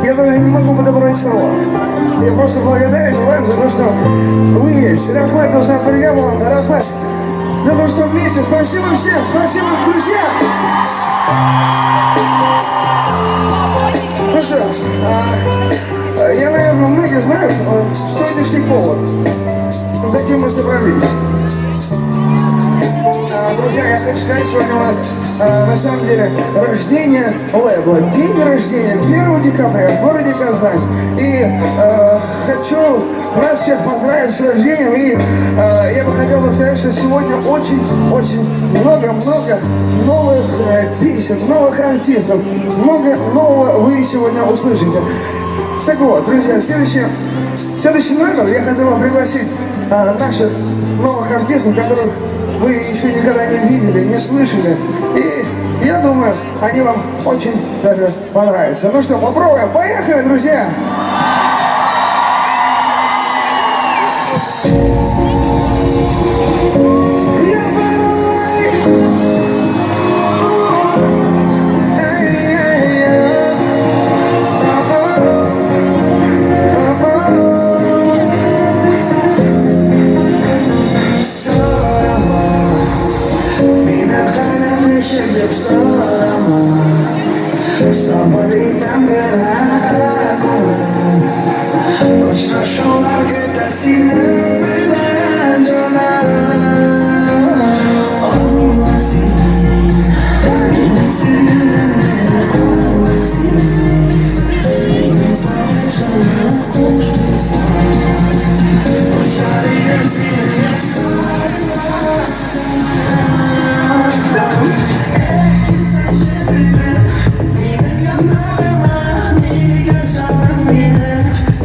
Я даже не могу подобрать слова. Я просто благодарен вам за то, что вы есть. Рахмат, Тусна Паргамон, Рахмат. За то, что вместе. Спасибо всем, спасибо, друзья. Ну что, я, наверное, многие знают сегодняшний повод. Затем мы собрались. Друзья, я хочу сказать, сегодня у нас на самом деле рождение лейбла. День рождения 1 декабря в городе Казань. И хочу вас всех поздравить с рождением. И я бы хотел бы сказать, что сегодня очень много новых песен, новых артистов. Много нового вы сегодня услышите. Так вот, друзья, следующий номер я хотел бы пригласить наших новых артистов, которых вы еще никогда не видели, не слышали. И я думаю, они вам очень даже понравятся. Ну что, попробуем. Поехали, друзья!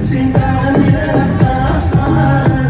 Cinta dan dia tak sama.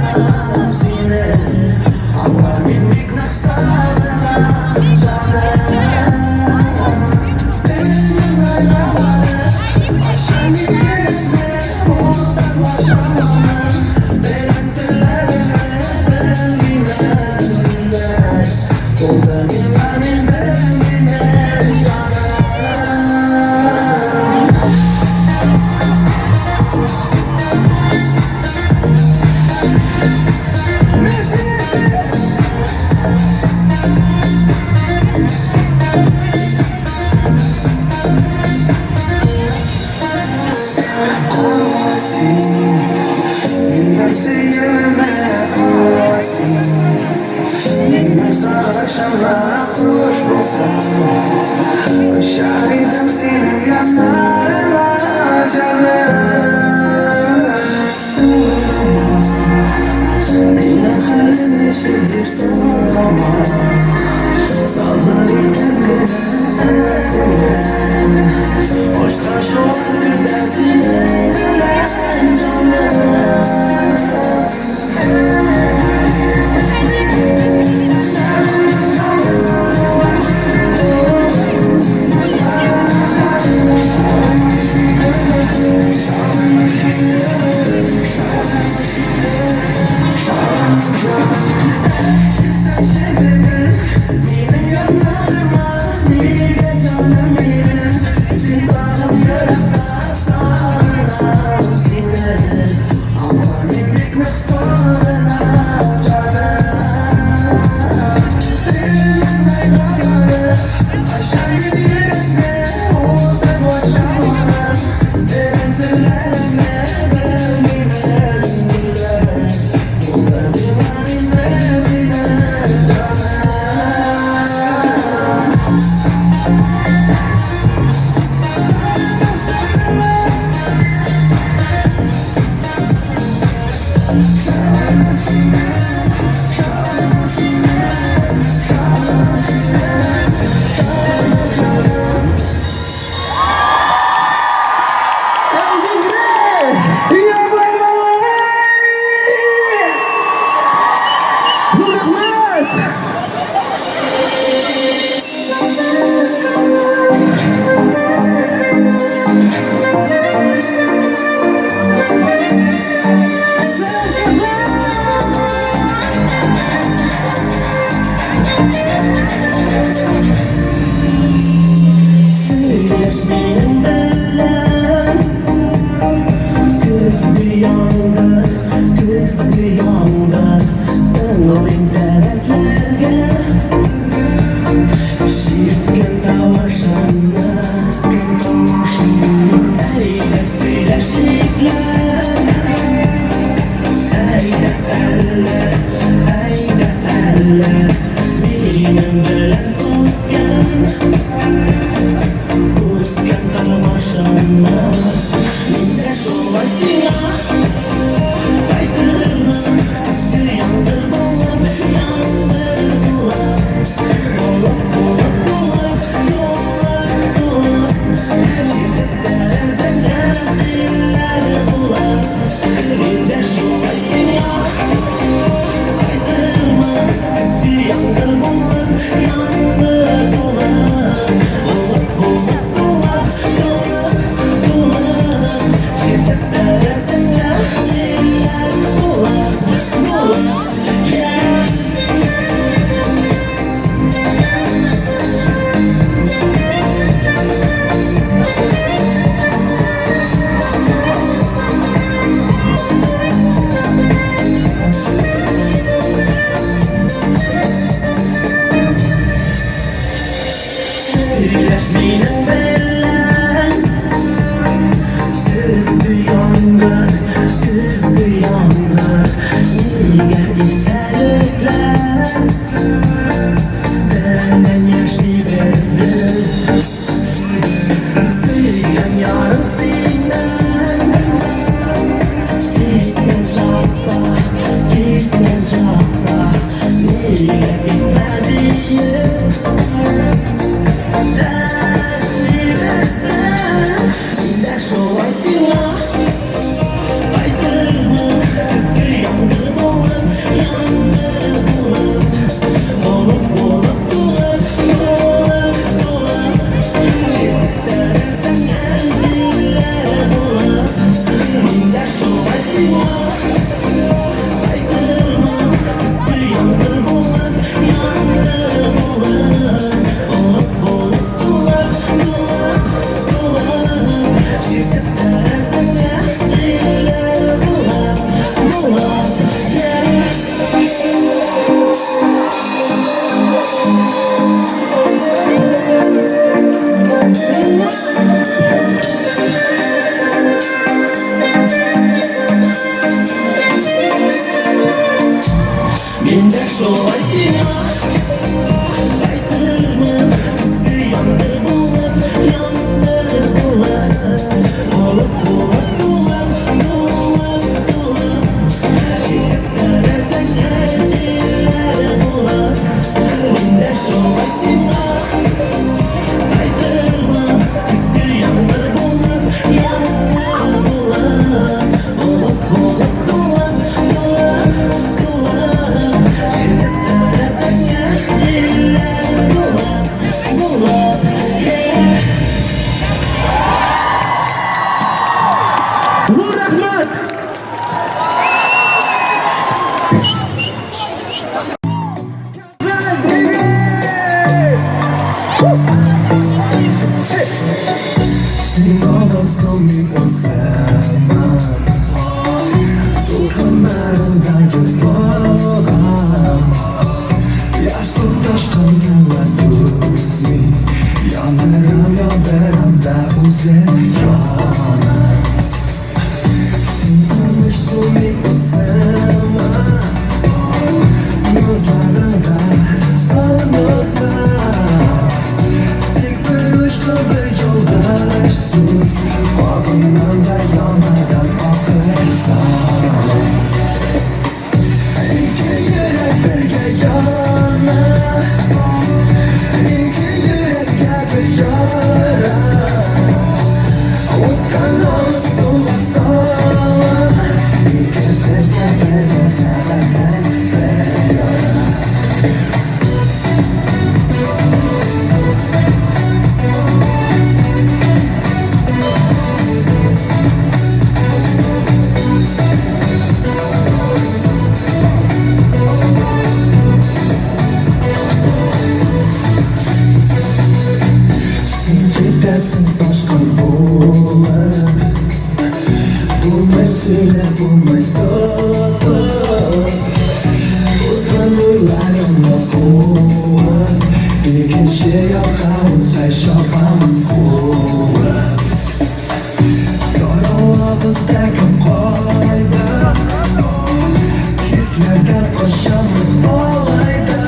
Koşamın olayda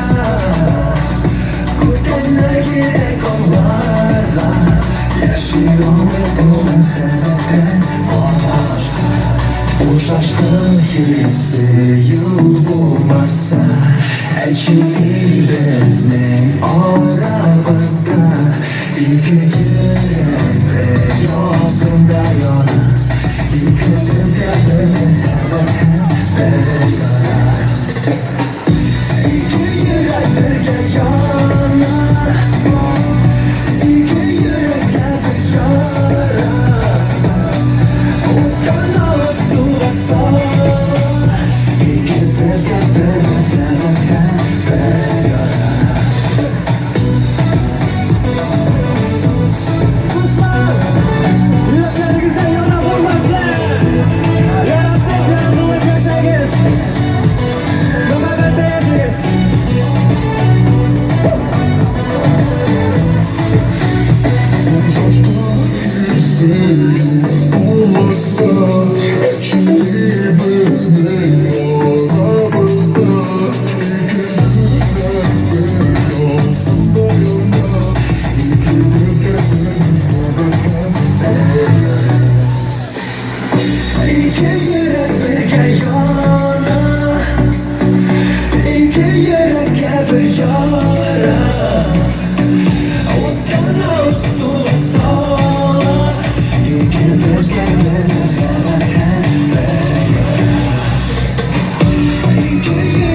Kutenler gerek olmaz Bu şaşkın hissi bulmasa Elçili bezning aramızda İki yürekte yolunda yana İki tezgahını hem yana İki yürek birge yana İki yürekte bir yara Yeah.